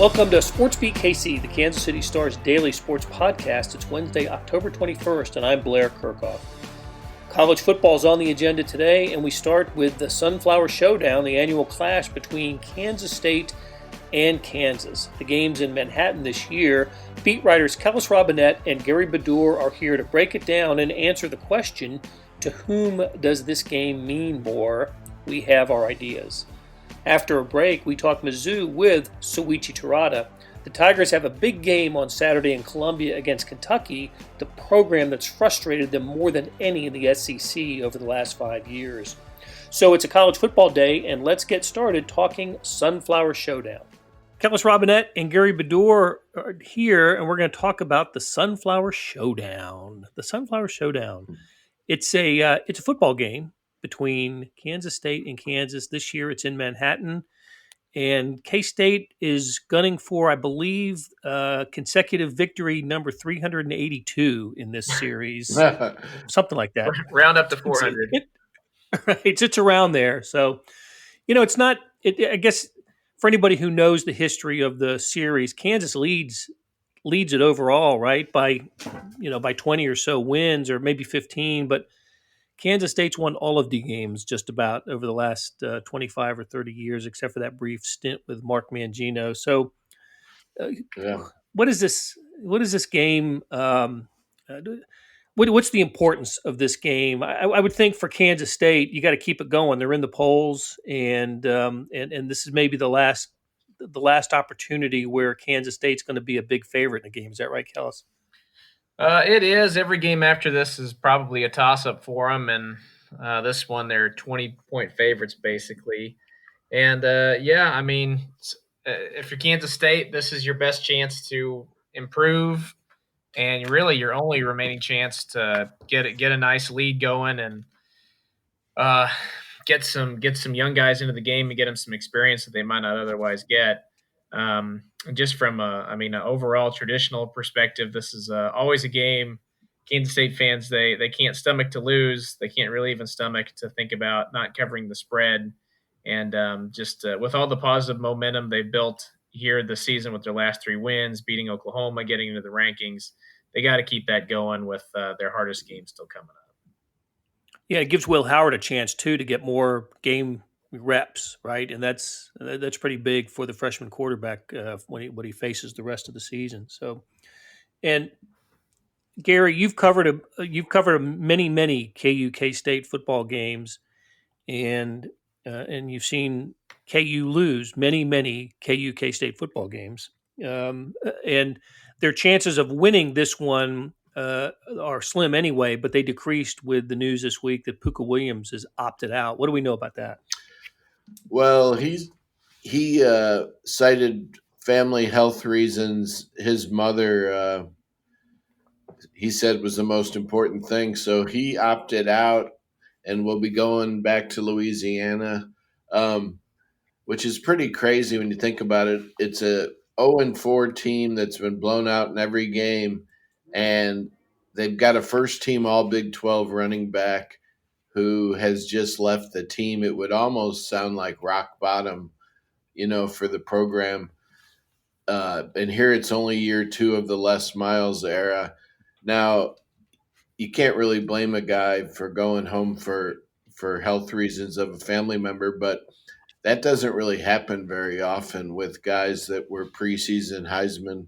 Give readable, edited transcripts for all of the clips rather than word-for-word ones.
Welcome to SportsBeat KC, the Kansas City Star's daily sports podcast. It's Wednesday, October 21st, and I'm Blair Kerkhoff. College football is on the agenda today, and we start with the Sunflower Showdown, the annual clash between Kansas State and Kansas. The game's in Manhattan this year. Beat writers Kellis, Robinett, and Gary Bedore are here to break it down and answer the question, to whom does this game mean more? We have our ideas. After a break, we talk Mizzou with Soichi Terada. The Tigers have a big game on Saturday in Columbia against Kentucky, the program that's frustrated them more than any in the SEC over the last 5 years. So it's a college football day, and let's get started talking Sunflower Showdown. Kellis, Robinett, and Gary Bedore are here, and we're going to talk about the Sunflower Showdown. The Sunflower Showdown. It's a football game between Kansas State and Kansas. This year it's in Manhattan, and K-State is gunning for, I believe, consecutive victory number 382 in this series, something like that. Round up to 400. It's around there. So, it's not. I guess for anybody who knows the history of the series, Kansas leads it overall, right, by 20 or so wins, or maybe 15, but Kansas State's won all of the games just about over the last 25 or 30 years, except for that brief stint with Mark Mangino. So, what is this? What is this game? What's the importance of this game? I would think for Kansas State, you got to keep it going. They're in the polls, and this is maybe the last opportunity where Kansas State's going to be a big favorite in the game. Is that right, Kellis? It is. Every game after this is probably a toss-up for them, and this one they're 20-point favorites basically. And if you're Kansas State, this is your best chance to improve, and really your only remaining chance to get a nice lead going and get some young guys into the game and get them some experience that they might not otherwise get. Just from an overall traditional perspective, this is always a game Kansas State fans, they can't stomach to lose. They can't really even stomach to think about not covering the spread. And with all the positive momentum they've built here this season with their last 3 wins, beating Oklahoma, getting into the rankings, they got to keep that going with their hardest game still coming up. Yeah, it gives Will Howard a chance, too, to get more game reps, right? And that's pretty big for the freshman quarterback when he faces the rest of the season. So, and Gary, you've covered many KU K-State football games, and you've seen KU lose many KU K-State football games, and their chances of winning this one are slim anyway. But they decreased with the news this week that Puka Williams has opted out. What do we know about that? Well, he cited family health reasons. His mother, he said, was the most important thing. So he opted out and will be going back to Louisiana, which is pretty crazy when you think about it. It's a 0-4 team that's been blown out in every game, and they've got a first-team All Big 12 running back who has just left the team. It would almost sound like rock bottom, for the program. And here it's only year 2 of the Les Miles era. Now, you can't really blame a guy for going home for health reasons of a family member, but that doesn't really happen very often with guys that were preseason Heisman.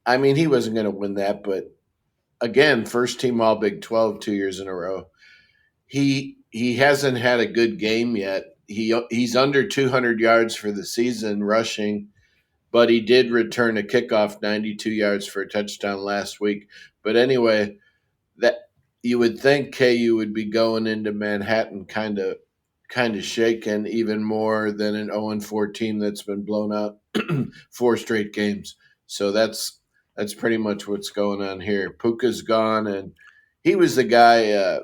I mean, he wasn't going to win that, but again, first team All Big 12 2 years in a row. He hasn't had a good game yet. He's under 200 yards for the season rushing, but he did return a kickoff 92 yards for a touchdown last week. But anyway, that you would think KU would be going into Manhattan kind of shaken even more than an 0-4 team that's been blown out 4 straight games. So that's pretty much what's going on here. Puka's gone, and he was the guy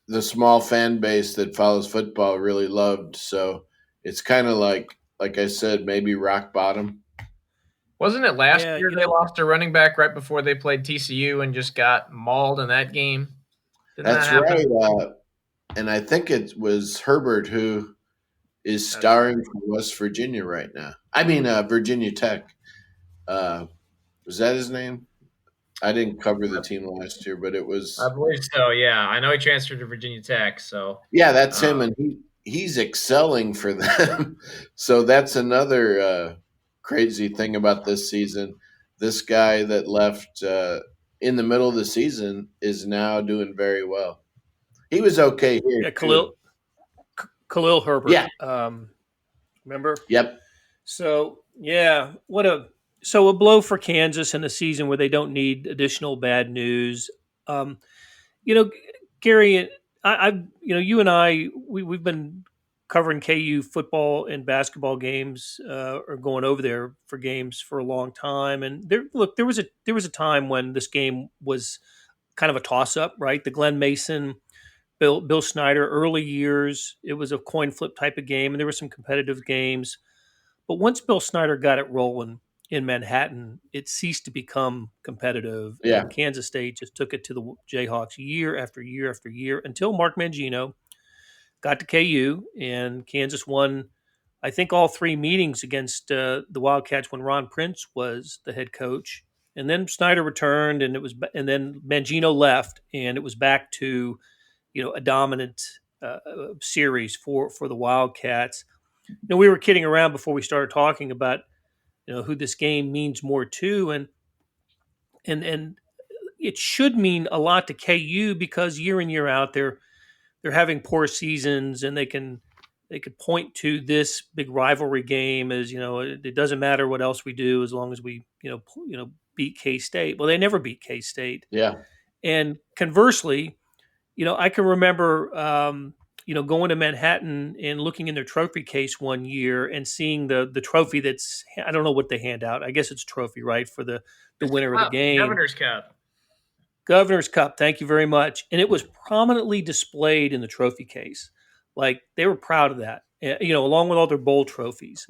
the small fan base that follows football really loved. So it's kind of like I said, maybe rock bottom. Wasn't it last year they lost a running back right before they played TCU and just got mauled in that game? That's right. And I think it was Herbert who is starring for West Virginia right now. I mean, Virginia Tech. Was that his name? I didn't cover the team last year, but it I was. believe so. Yeah, I know he transferred to Virginia Tech. So Yeah, that's him, and he's excelling for them. So that's another crazy thing about this season. This guy that left in the middle of the season is now doing very well. He was okay here Yeah, too. Khalil Herbert. Yeah. Remember? Yep. So yeah, a blow for Kansas in a season where they don't need additional bad news. Um, you know, Gary, you and I, we've been covering KU football and basketball games, or going over there for games for a long time. And there was a time when this game was kind of a toss up, right? The Glenn Mason, Bill Snyder early years, it was a coin flip type of game, and there were some competitive games. But once Bill Snyder got it rolling in Manhattan, it ceased to become competitive, Yeah. and Kansas State just took it to the Jayhawks year after year after year until Mark Mangino got to KU, and Kansas won, I think, all three meetings against the Wildcats when Ron Prince was the head coach. And then Snyder returned, and then Mangino left, and it was back to a dominant series for the Wildcats. We were kidding around before we started talking about who this game means more to, and it should mean a lot to KU because year in year out they're having poor seasons, and they could point to this big rivalry game as it doesn't matter what else we do as long as we beat K State. Well, they never beat K State. Yeah. And conversely, I can remember, going to Manhattan and looking in their trophy case one year and seeing the trophy that's, I don't know what they hand out. I guess it's a trophy, right, for the winner of the game. Governor's Cup. Governor's Cup. Thank you very much. And it was prominently displayed in the trophy case. Like, they were proud of that, along with all their bowl trophies.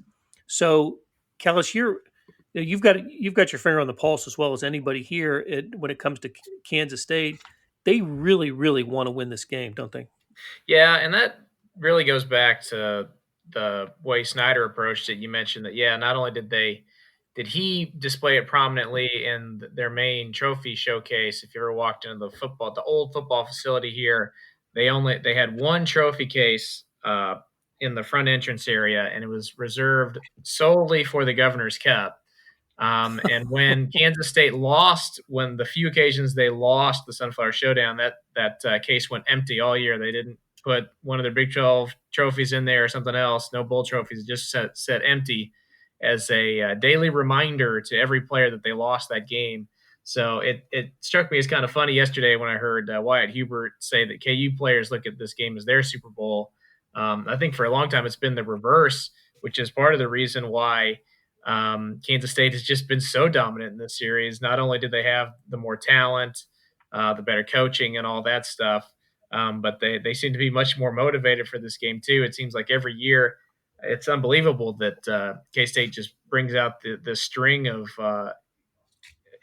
So, Kellis, you've got your finger on the pulse as well as anybody here when it comes to Kansas State. They really, really want to win this game, don't they? Yeah, and that really goes back to the way Snyder approached it. You mentioned that, not only did he display it prominently in their main trophy showcase. If you ever walked into the old football facility here, they had one trophy case in the front entrance area, and it was reserved solely for the Governor's Cup. And when Kansas State lost, when the few occasions they lost the Sunflower Showdown, that case went empty all year. They didn't put one of their Big 12 trophies in there or something else. No bowl trophies, just set empty as a daily reminder to every player that they lost that game. So it struck me as kind of funny yesterday when I heard Wyatt Hubert say that KU players look at this game as their Super Bowl. I think for a long time it's been the reverse, which is part of the reason why Kansas State has just been so dominant in this series. Not only did they have the more talent, the better coaching and all that stuff, but they seem to be much more motivated for this game too. It seems like every year it's unbelievable that K-State just brings out the string of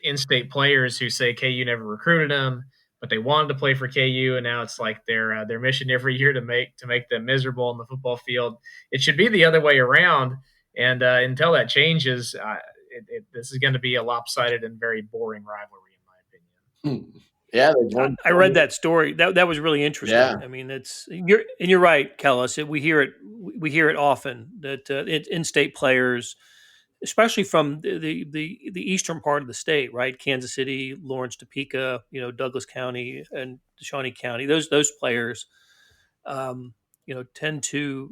in-state players who say KU never recruited them, but they wanted to play for KU, and now it's like their mission every year to make them miserable on the football field. It should be the other way around. And until that changes, this is going to be a lopsided and very boring rivalry, in my opinion. Yeah, I read that story. That was really interesting. Yeah. I mean, you're right, Kellis. We hear it often that in-state players, especially from the eastern part of the state, right? Kansas City, Lawrence, Topeka, Douglas County, and Shawnee County. Those players. Tend to,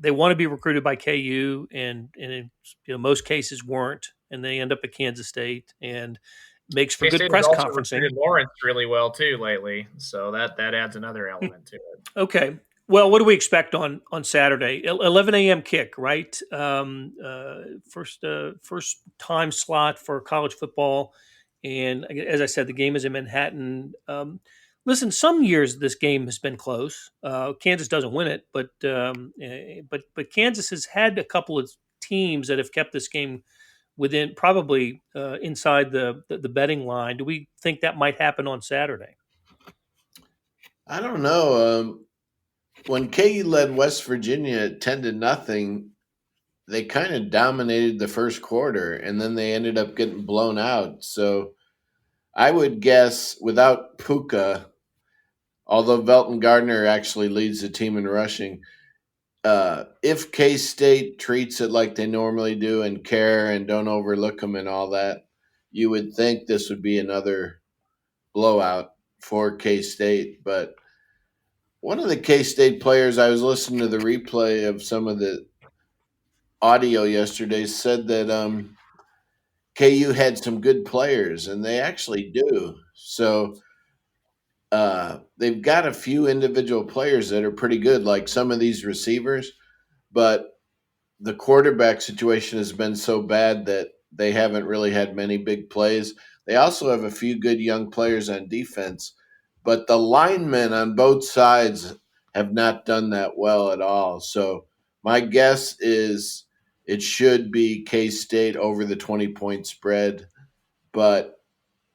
they want to be recruited by KU, and in most cases weren't, and they end up at Kansas State, and makes for good press conferencing. Lawrence really well too lately, so that adds another element to it. Okay, well, what do we expect on Saturday? 11 a.m. kick, right? First time slot for college football, and as I said, the game is in Manhattan. Listen, some years this game has been close. Kansas doesn't win it, but Kansas has had a couple of teams that have kept this game within, probably inside the betting line. Do we think that might happen on Saturday? I don't know. when KU led West Virginia 10-0, they kind of dominated the first quarter, and then they ended up getting blown out. So I would guess without Puka, although Velton Gardner actually leads the team in rushing, if K-State treats it like they normally do and care and don't overlook them and all that, you would think this would be another blowout for K-State. But one of the K-State players, I was listening to the replay of some of the audio yesterday, said that KU had some good players, and they actually do. So they've got a few individual players that are pretty good, like some of these receivers, but the quarterback situation has been so bad that they haven't really had many big plays. They also have a few good young players on defense, but the linemen on both sides have not done that well at all. So my guess is it should be K-State over the 20-point spread. But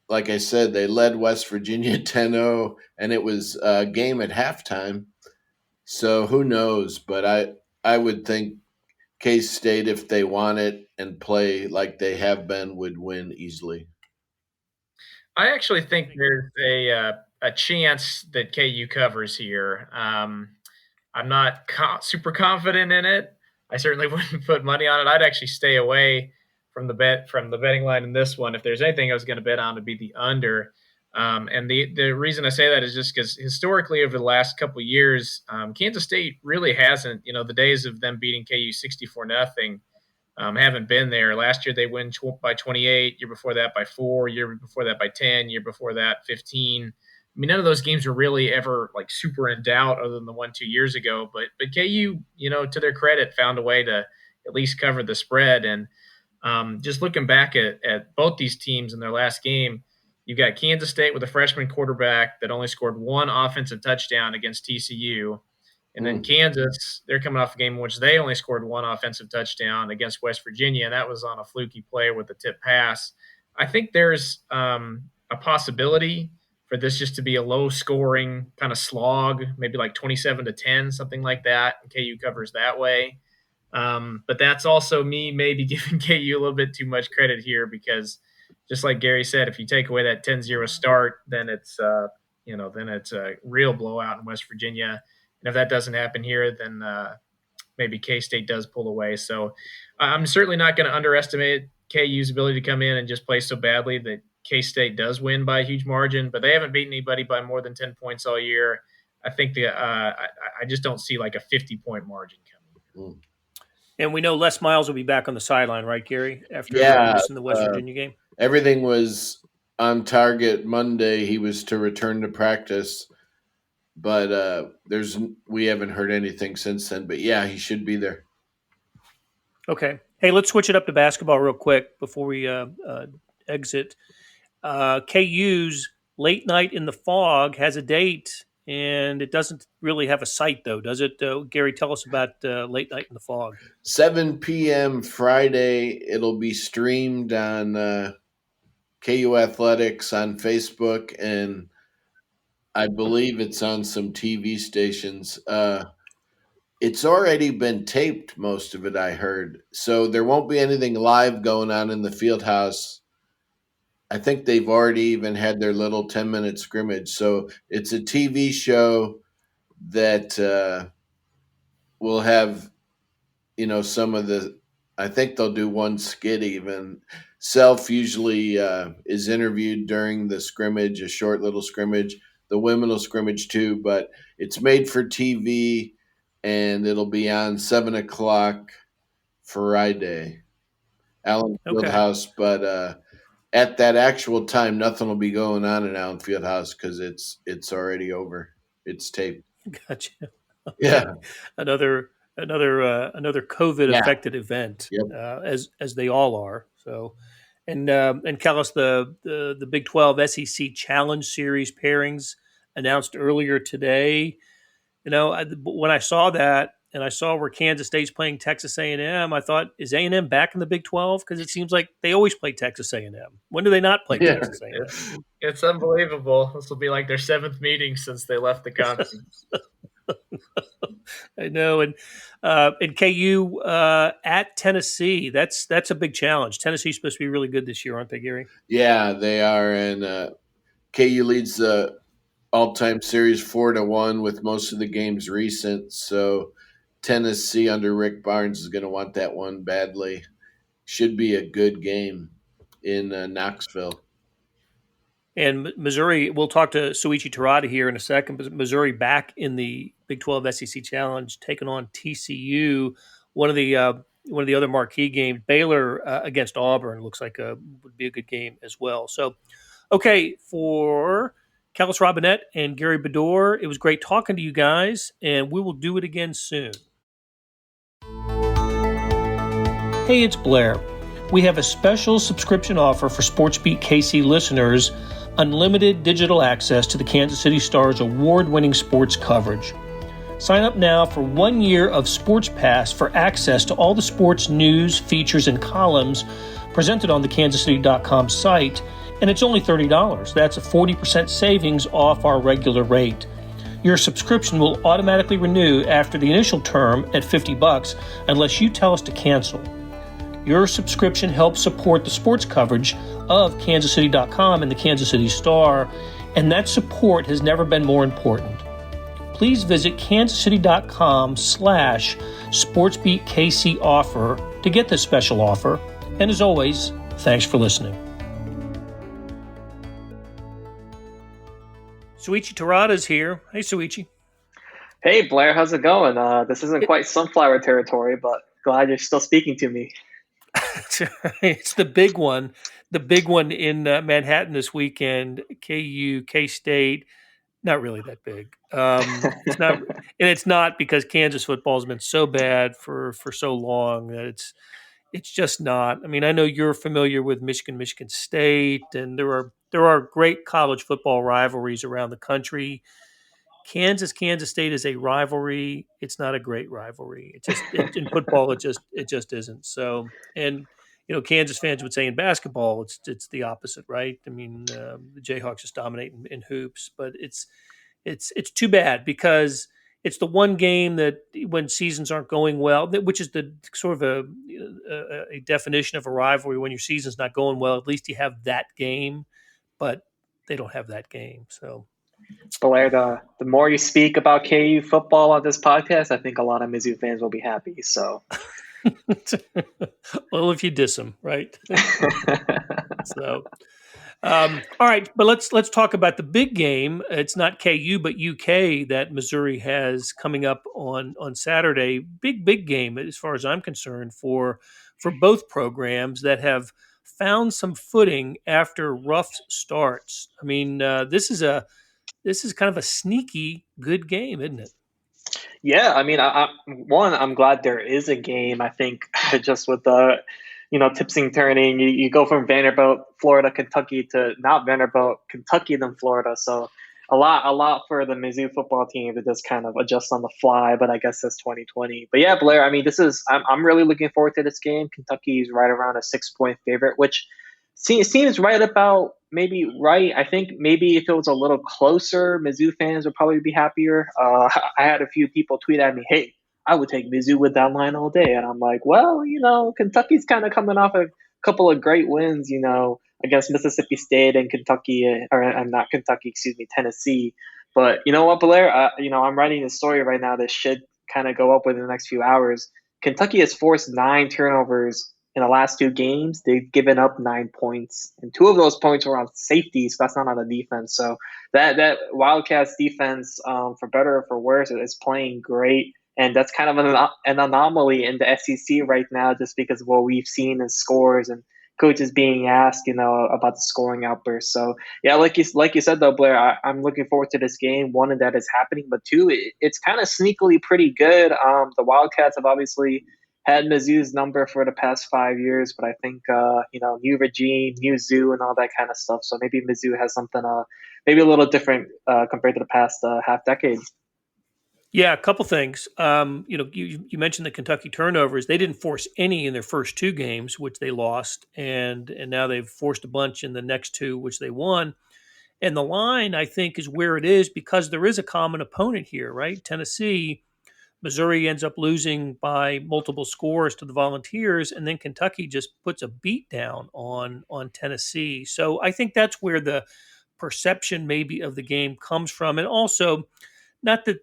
like I said, they led West Virginia 10-0, and it was a game at halftime. So who knows? But I would think K-State, if they want it and play like they have been, would win easily. I actually think there's a chance that KU covers here. I'm not super confident in it. I certainly wouldn't put money on it. I'd actually stay away from the betting line in this one. If there's anything I was going to bet on, it'd be the under. And the reason I say that is just because historically over the last couple of years, Kansas State really hasn't. The days of them beating KU 64-0 haven't been there. Last year they win by 28. Year before that by 4. Year before that by 10. Year before that 15. I mean, none of those games were really ever like super in doubt, other than the 1-2 years ago. But KU, to their credit, found a way to at least cover the spread. And just looking back at both these teams in their last game, you got Kansas State with a freshman quarterback that only scored one offensive touchdown against TCU. And then Kansas, they're coming off a game in which they only scored one offensive touchdown against West Virginia, and that was on a fluky play with a tip pass. I think there's a possibility for this just to be a low-scoring kind of slog, maybe like 27-10, something like that, and KU covers that way. But that's also me maybe giving KU a little bit too much credit here because, just like Gary said, if you take away that 10-0 start, then it's a real blowout in West Virginia. And if that doesn't happen here, then maybe K-State does pull away. So I'm certainly not going to underestimate KU's ability to come in and just play so badly that K-State does win by a huge margin. But they haven't beaten anybody by more than 10 points all year. I think I just don't see like a 50-point margin coming. And we know Les Miles will be back on the sideline, right, Gary, after missing the West Virginia game? Everything was on target Monday. He was to return to practice. But we haven't heard anything since then. But, yeah, he should be there. Okay. Hey, let's switch it up to basketball real quick before we exit. KU's Late Night in the Fog has a date, and it doesn't really have a site, though, does it? Gary, tell us about Late Night in the Fog. 7 p.m. Friday. It'll be streamed on KU Athletics on Facebook, and I believe it's on some TV stations. It's already been taped, most of it, I heard. So there won't be anything live going on in the field house. I think they've already even had their little 10-minute scrimmage. So it's a TV show that will have, some of the – I think they'll do one skit even. Self usually is interviewed during the scrimmage, a short little scrimmage. The women will scrimmage too, but it's made for TV, and it'll be on 7 o'clock Friday, Allen Fieldhouse. But at that actual time, nothing will be going on in Allen Fieldhouse because it's already over. It's taped. Gotcha. Okay. Yeah, another COVID-affected event, as they all are. So. And Kellis, the Big 12 SEC Challenge Series pairings announced earlier today. When I saw that and I saw where Kansas State's playing Texas A&M, I thought, is A&M back in the Big 12? Because it seems like they always play Texas A&M. When do they not play Texas A&M? It's unbelievable. This will be like their 7th meeting since they left the conference. I know, and KU at Tennessee. That's a big challenge. Tennessee's supposed to be really good this year, aren't they, Gary? Yeah, they are, and KU leads the all-time series 4-1 with most of the games recent. So Tennessee under Rick Barnes is going to want that one badly. Should be a good game in Knoxville. And Missouri, we'll talk to Suichi Terada here in a second, but Missouri back in the Big 12 SEC Challenge, taking on TCU, one of the other marquee games. Baylor against Auburn looks like would be a good game as well. So, okay, for Kellis, Robinett, and Gary Bedore, it was great talking to you guys, and we will do it again soon. Hey, it's Blair. We have a special subscription offer for SportsBeat KC listeners, unlimited digital access to the Kansas City Star's award-winning sports coverage. Sign up now for 1 year of Sports Pass for access to all the sports news, features, and columns presented on the kansascity.com site, and it's only $30. That's a 40% savings off our regular rate. Your subscription will automatically renew after the initial term at $50 unless you tell us to cancel. Your subscription helps support the sports coverage of kansascity.com and the Kansas City Star, and that support has never been more important. Please visit kansascity.com/SportsBeatKC offer to get this special offer. And as always, thanks for listening. Suichi Terada's here. Hey, Suichi. Hey, Blair. How's it going? This isn't quite sunflower territory, but glad you're still speaking to me. It's the big one in Manhattan this weekend. KU, K-State, not really that big. It's not, and it's not because Kansas football has been so bad for so long that it's just not. I mean, I know you're familiar with Michigan State, and there are great college football rivalries around the country. Kansas State is a rivalry. It's not a great rivalry. In football, it just isn't. So, and Kansas fans would say in basketball, it's the opposite, right? I mean, the Jayhawks just dominate in hoops, but it's too bad because it's the one game that when seasons aren't going well, which is the sort of a definition of a rivalry. When your season's not going well, at least you have that game, but they don't have that game. So. Blair, the more you speak about KU football on this podcast, I think a lot of Mizzou fans will be happy. So, well, if you diss them, right? So, all right, but let's talk about the big game. It's not KU, but UK that Missouri has coming up on Saturday. Big game as far as I'm concerned for both programs that have found some footing after rough starts. I mean, this is kind of a sneaky good game, isn't it? Yeah, I mean, I'm glad there is a game. I think just with the, tipsing turning, you go from Vanderbilt, Florida, Kentucky to not Vanderbilt, Kentucky, then Florida. So a lot for the Mizzou football team to just kind of adjust on the fly. But I guess that's 2020. But yeah, Blair, I mean, I'm really looking forward to this game. Kentucky's right around a 6-point favorite, which seems right about maybe right. I think maybe if it was a little closer, Mizzou fans would probably be happier. I had a few people tweet at me, "Hey, I would take Mizzou with that line all day," and I'm like, well, Kentucky's kind of coming off a couple of great wins, against Mississippi State and Kentucky, or not Kentucky, excuse me, Tennessee. But you know what, Blair? I'm writing a story right now that should kind of go up within the next few hours. Kentucky has forced 9 turnovers in the last 2 games. They've given up 9 points, and 2 of those points were on safety, so that's not on the defense. So that Wildcats defense, for better or for worse, is playing great, and that's kind of an anomaly in the SEC right now, just because of what we've seen in scores and coaches being asked, about the scoring outburst. So yeah, like you said though, Blair, I'm looking forward to this game. One, and that is happening, but 2, it's kind of sneakily pretty good. The Wildcats have obviously had Mizzou's number for the past 5 years, but I think, new regime, new zoo, and all that kind of stuff. So maybe Mizzou has something maybe a little different compared to the past half decade. Yeah, a couple things. You mentioned the Kentucky turnovers. They didn't force any in their first 2 games, which they lost, and now they've forced a bunch in the next 2, which they won. And the line, I think, is where it is because there is a common opponent here, right? Tennessee, Missouri ends up losing by multiple scores to the Volunteers, and then Kentucky just puts a beat down on Tennessee. So I think that's where the perception maybe of the game comes from. And also, not that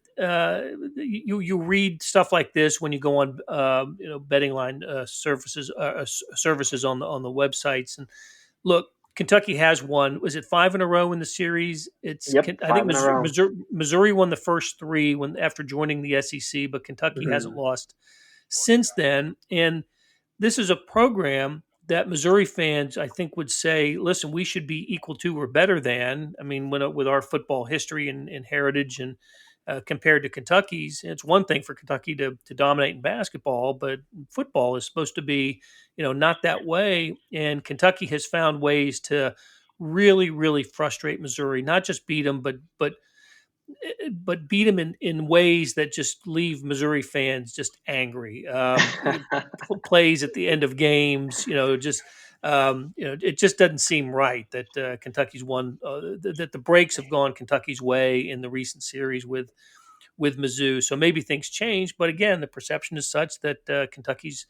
you read stuff like this when you go on betting line services on the websites, and look, Kentucky has won. Was it 5 in a row in the series? Yep, I think 5 in a row. Missouri won the first 3 after joining the SEC, but Kentucky hasn't lost since then. And this is a program that Missouri fans, I think, would say, listen, we should be equal to or better than. I mean, with our football history and heritage and compared to Kentucky's, it's one thing for Kentucky to dominate in basketball, but football is supposed to be, not that way. And Kentucky has found ways to really, really frustrate Missouri, not just beat them, but beat them in ways that just leave Missouri fans just angry. Plays at the end of games, it just doesn't seem right that Kentucky's won, that the breaks have gone Kentucky's way in the recent series with Mizzou. So maybe things change, but again, the perception is such that Kentucky's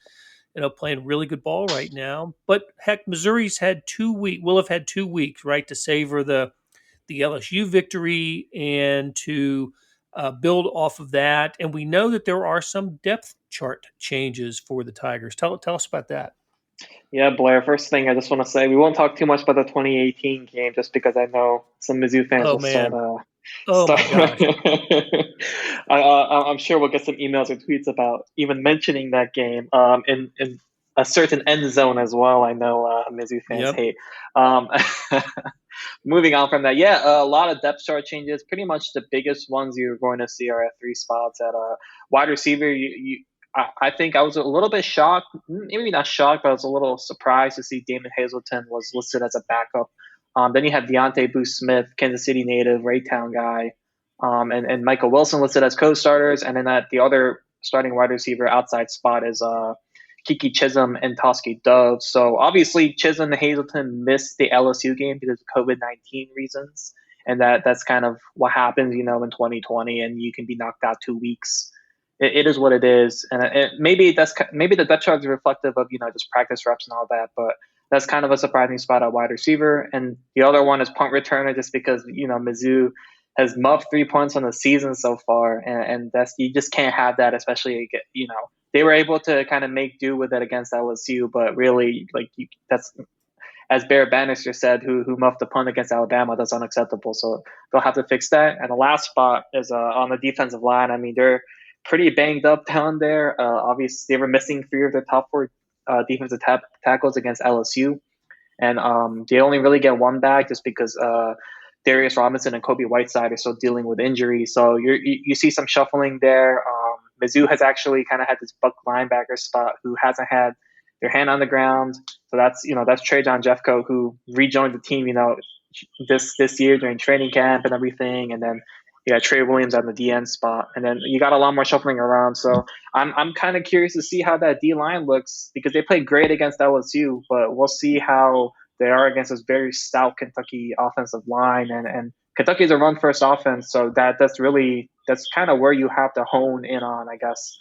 playing really good ball right now. But heck, Missouri's had 2 weeks. Will have had 2 weeks, right, to savor the LSU victory and to build off of that. And we know that there are some depth chart changes for the Tigers. Tell us about that. Yeah, Blair, first thing I just want to say, we won't talk too much about the 2018 game just because I know some Mizzou fans will start. My gosh. I'm sure we'll get some emails or tweets about even mentioning that game in a certain end zone as well. I know Mizzou fans hate. Moving on from that, a lot of depth chart changes. Pretty much the biggest ones you're going to see are at 3 spots. At wide receiver, I think I was a little bit shocked, maybe not shocked, but I was a little surprised to see Damon Hazelton was listed as a backup. Then you have Deontay Booth-Smith, Kansas City native, Raytown guy, and Michael Wilson listed as co-starters. And then at the other starting wide receiver outside spot is Kiki Chisholm and Toski Dove. So obviously Chisholm and Hazelton missed the LSU game because of COVID-19 reasons. And that's kind of what happens, in 2020, and you can be knocked out 2 weeks. It is what it is. And maybe the depth chart is reflective of, just practice reps and all that, but that's kind of a surprising spot at wide receiver. And the other one is punt returner, just because, Mizzou has muffed 3 punts on the season so far. And that's, you just can't have that, especially, they were able to kind of make do with it against LSU, but really, that's, as Bear Bannister said, who muffed the punt against Alabama, that's unacceptable. So they'll have to fix that. And the last spot is on the defensive line. I mean, they're pretty banged up down there. Obviously, they were missing 3 of their top 4 defensive tackles against LSU. And they only really get 1 back just because Darius Robinson and Kobe Whiteside are still dealing with injury. So you see some shuffling there. Mizzou has actually kind of had this buck linebacker spot who hasn't had their hand on the ground. So that's Trajan Jeffcoat, who rejoined the team, this year during training camp and everything. And then you got Trey Williams on the DN spot. And then you got a lot more shuffling around. So I'm kind of curious to see how that D-line looks, because they played great against LSU, but we'll see how they are against this very stout Kentucky offensive line. And Kentucky is a run-first offense, so that's kind of where you have to hone in on, I guess,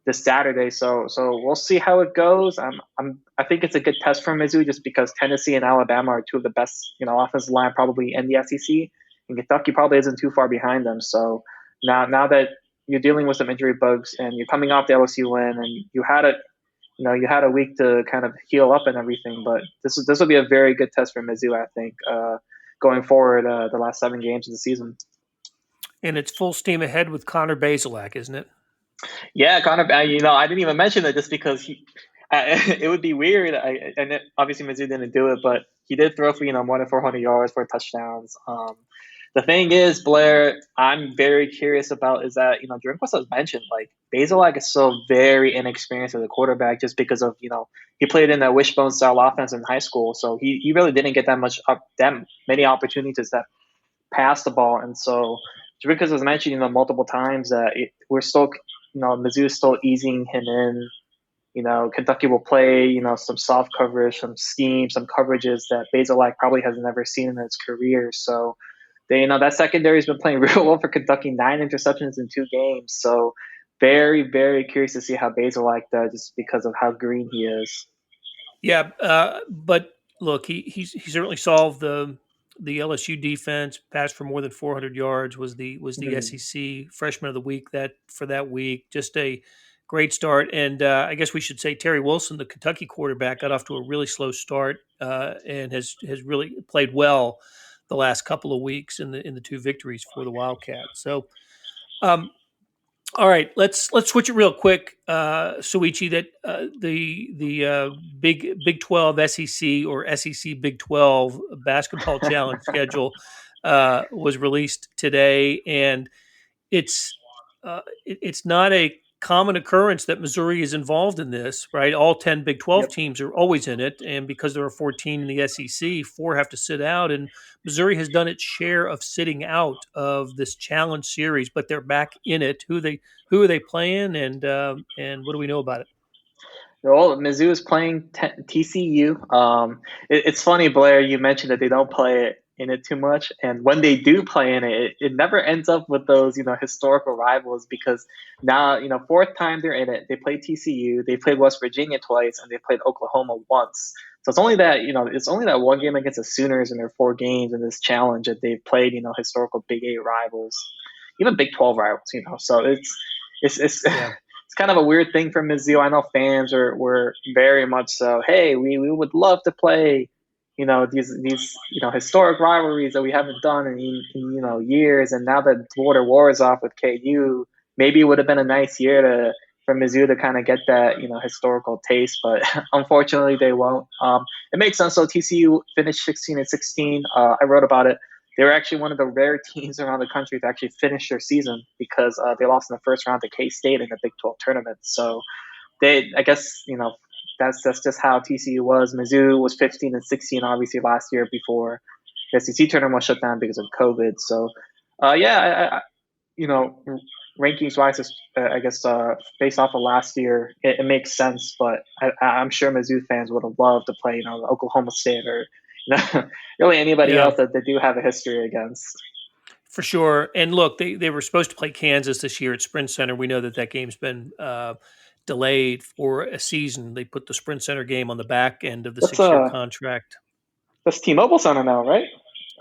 this Saturday. So we'll see how it goes. I think it's a good test for Mizzou, just because Tennessee and Alabama are 2 of the best, offensive line probably in the SEC, and Kentucky probably isn't too far behind them. So now that you're dealing with some injury bugs and you're coming off the LSU win, and you had a week to kind of heal up and everything, but this will be a very good test for Mizzou, I think, going forward the last 7 games of the season. And it's full steam ahead with Connor Bazelak, isn't it? Yeah, Connor. I didn't even mention it just because it would be weird. Obviously Mizzou didn't do it, but he did throw for more than 400 yards, 4 touchdowns. The thing is, Blair, I'm very curious about is that Drinkwitz has mentioned Bazelak is still very inexperienced as a quarterback, just because of he played in that wishbone style offense in high school, so he really didn't get that many opportunities to pass the ball, and so Drinkwitz has mentioned multiple times that we're still Mizzou is still easing him in Kentucky will play, some soft coverage, some scheme, some coverages that Bazelak probably has never seen in his career. So that secondary has been playing real well for Kentucky, 9 interceptions in 2 games. So very, very curious to see how Bazelak does just because of how green he is. Yeah, but look, he certainly solved the LSU defense. Passed for more than 400 yards. Was the SEC Freshman of the Week for that week. Just a great start. And I guess we should say Terry Wilson, the Kentucky quarterback, got off to a really slow start and has really played well the last couple of weeks in the 2 victories for the Wildcats. So. All right, let's switch it real quick, Soichi. That the Big 12 SEC or SEC Big 12 basketball challenge schedule was released today, and it's not a common occurrence that Missouri is involved in this, right? All 10 Big 12 teams are always in it, and because there are 14 in the SEC, 4 have to sit out, and Missouri has done its share of sitting out of this challenge series, but they're back in it. Who are they playing, and what do we know about it? Well, Mizzou is playing TCU. It's funny, Blair, you mentioned that they don't play in it too much, and when they do play in it, it never ends up with those historical rivals, because now 4th time they're in it. They played TCU, they played West Virginia twice, and they played Oklahoma once. So it's only that one game against the Sooners in their 4 games in this challenge that they've played historical Big 8 rivals, even Big 12 rivals. So it's kind of a weird thing for Mizzou. I know fans were very much so, hey, we would love to play these historic rivalries that we haven't done in years, and now that Border War is off with KU, maybe it would have been a nice year for Mizzou to kind of get that historical taste, but unfortunately they won't. It makes sense. So TCU finished 16-16. I wrote about it. They were actually one of the rare teams around the country to actually finish their season, because they lost in the first round to K-State in the Big 12 tournament. So I guess that's just how TCU was. Mizzou was 15-16 obviously last year before the SEC tournament was shut down because of COVID. So rankings wise, I guess based off of last year, it makes sense. But I'm sure Mizzou fans would have loved to play Oklahoma State or really anybody else that they do have a history against. For sure. And look, they were supposed to play Kansas this year at Sprint Center. We know that game's been delayed for a season. They put the Sprint Center game on the back end of the 6-year contract. That's T-Mobile Center now, right?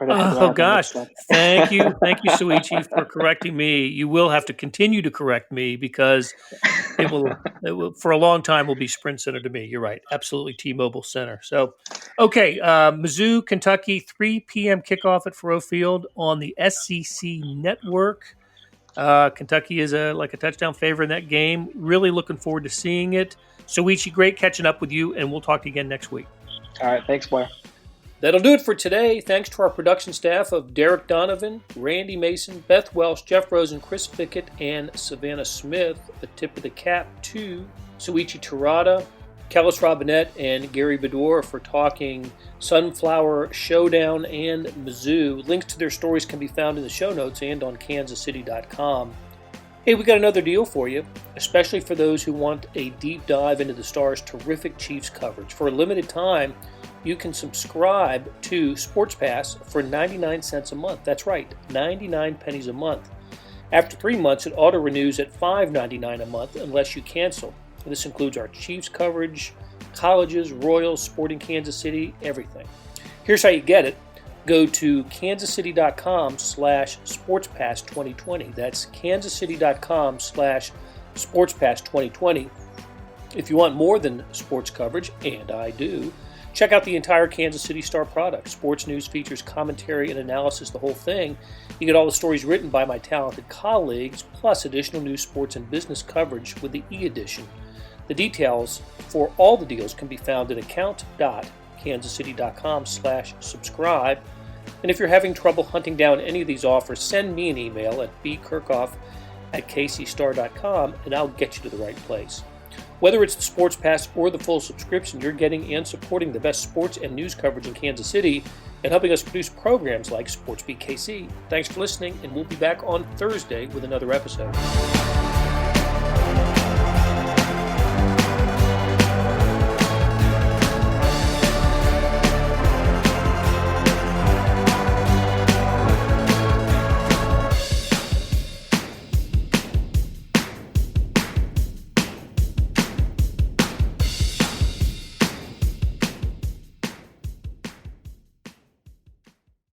Oh gosh. Thank you, Soichi, for correcting me. You will have to continue to correct me, because it will for a long time will be Sprint Center to me. You're right. Absolutely T-Mobile Center. So, okay. Mizzou, Kentucky, 3 p.m. kickoff at Faurot Field on the SEC Network. Kentucky is a touchdown favorite in that game. Really looking forward to seeing it. Soichi, great catching up with you, and we'll talk to you again next week. All right. Thanks, Blair. That'll do it for today. Thanks to our production staff of Derek Donovan, Randy Mason, Beth Welsh, Jeff Rosen, Chris Fickett, and Savannah Smith. A tip of the cap to Soichi Terada, Kellis Robinett, and Gary Bedore for talking Sunflower Showdown and Mizzou. Links to their stories can be found in the show notes and on kansascity.com. Hey, we got another deal for you, especially for those who want a deep dive into the Stars' terrific Chiefs coverage. For a limited time, you can subscribe to Sports Pass for 99 cents a month. That's right, 99 pennies a month. After 3 months, it auto-renews at $5.99 a month unless you cancel. And this includes our Chiefs coverage, colleges, Royals, Sporting Kansas City, everything. Here's how you get it. Go to kansascity.com/sportspass2020. That's kansascity.com/sportspass2020. If you want more than sports coverage, and I do, check out the entire Kansas City Star product. Sports news, features, commentary, and analysis, the whole thing. You get all the stories written by my talented colleagues, plus additional news, sports, and business coverage with the e-edition. The details for all the deals can be found at account.kansascity.com/subscribe. And if you're having trouble hunting down any of these offers, send me an email at bkerkhoff@kcstar.com and I'll get you to the right place. Whether it's the Sports Pass or the full subscription, you're getting and supporting the best sports and news coverage in Kansas City and helping us produce programs like SportsBeat KC. Thanks for listening, and we'll be back on Thursday with another episode.